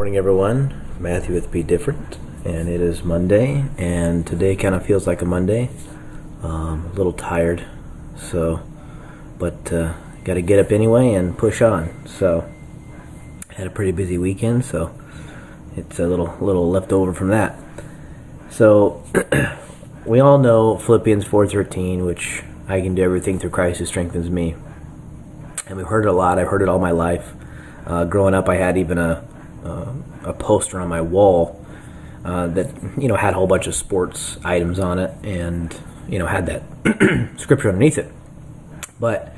Morning, everyone. Matthew with Be Different, and it is Monday, and today kind of feels like a Monday. A little tired, but got to get up anyway and push on. So, had a pretty busy weekend, so it's a little left over from that. So, we all know Philippians 4:13, which I can do everything through Christ who strengthens me. And we've heard it a lot. I've heard it all my life. Growing up, I had even a poster on my wall that had a whole bunch of sports items on it, and had that scripture underneath it. But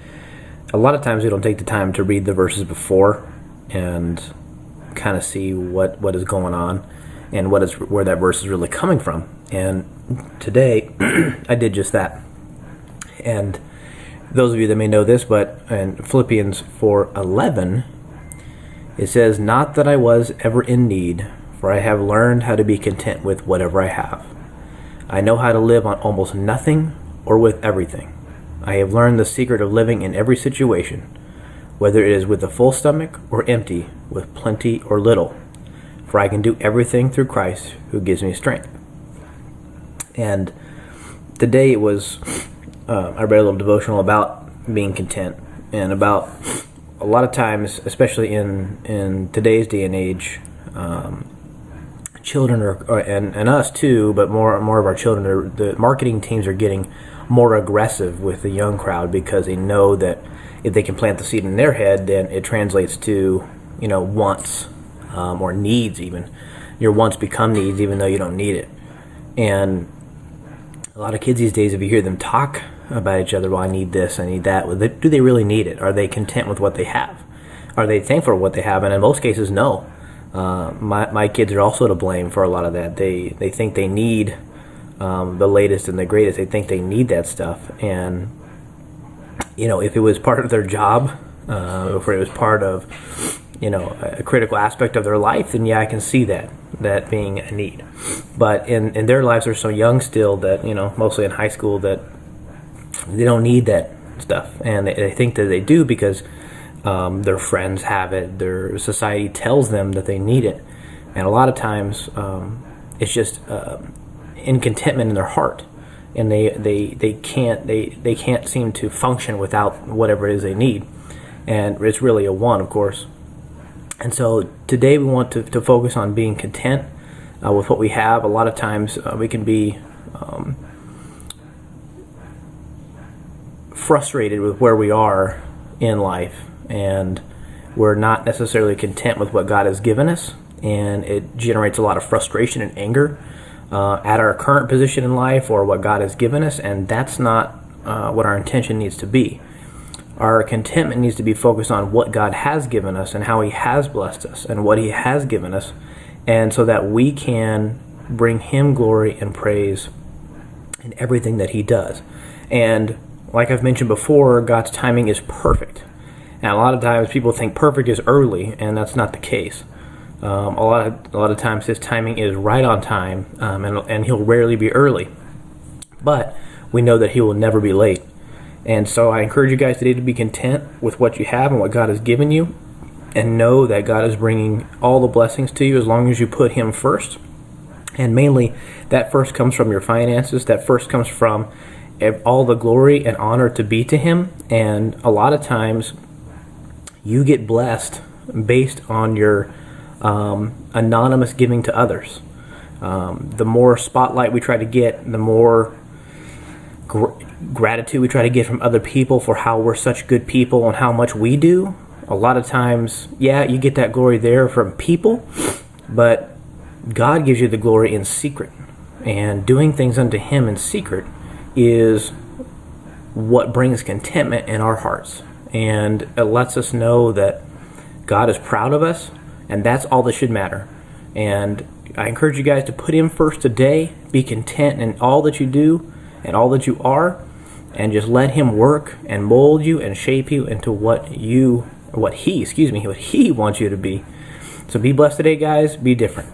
a lot of times we don't take the time to read the verses before and kind of see what is going on and where that verse is really coming from. And today I did just that. And those of you that may know this, but in Philippians 4:11, it says, "Not that I was ever in need, for I have learned how to be content with whatever I have. I know how to live on almost nothing or with everything. I have learned the secret of living in every situation, whether it is with a full stomach or empty, with plenty or little. For I can do everything through Christ who gives me strength." And today it was, I read a little devotional about being content, and about a lot of times, especially in today's day and age, children and us too, but more of our children, the marketing teams are getting more aggressive with the young crowd, because they know that if they can plant the seed in their head, then it translates to wants or needs. Even your wants become needs, even though you don't need it. And a lot of kids these days, if you hear them talk about each other, well, I need this, I need that. Well, do they really need it? Are they content with what they have? Are they thankful for what they have? And in most cases, no. My kids are also to blame for a lot of that. They think they need the latest and the greatest. They think they need that stuff. And, if it was part of their job, if it was part of, a critical aspect of their life, then yeah, I can see that being a need. But in their lives, they're so young still that, mostly in high school, that they don't need that stuff, and they think that they do because their friends have it, their society tells them that they need it, and a lot of times it's just in contentment in their heart, and they can't seem to function without whatever it is they need, and it's really a want, of course. And so today we want to focus on being content with what we have. A lot of times we can be frustrated with where we are in life, and we're not necessarily content with what God has given us, and it generates a lot of frustration and anger at our current position in life or what God has given us, and that's not what our intention needs to be. Our contentment needs to be focused on what God has given us and how He has blessed us and what He has given us, and so that we can bring Him glory and praise in everything that He does. And like I've mentioned before, God's timing is perfect. And a lot of times people think perfect is early, and that's not the case. A lot of times His timing is right on time, and He'll rarely be early. But we know that He will never be late. And so I encourage you guys today to be content with what you have and what God has given you, and know that God is bringing all the blessings to you as long as you put Him first. And mainly, that first comes from your finances. That first comes from all the glory and honor to be to Him. And a lot of times you get blessed based on your anonymous giving to others. The more spotlight we try to get, the more gratitude we try to get from other people for how we're such good people and how much we do. A lot of times, yeah, you get that glory there from people, but God gives you the glory in secret. And doing things unto Him in secret is what brings contentment in our hearts, and it lets us know that God is proud of us, and that's all that should matter. And I encourage you guys to put Him first today. Be content in all that you do and all that you are, and just let Him work and mold you and shape you into what He wants you to be. So be blessed today, guys. Be different.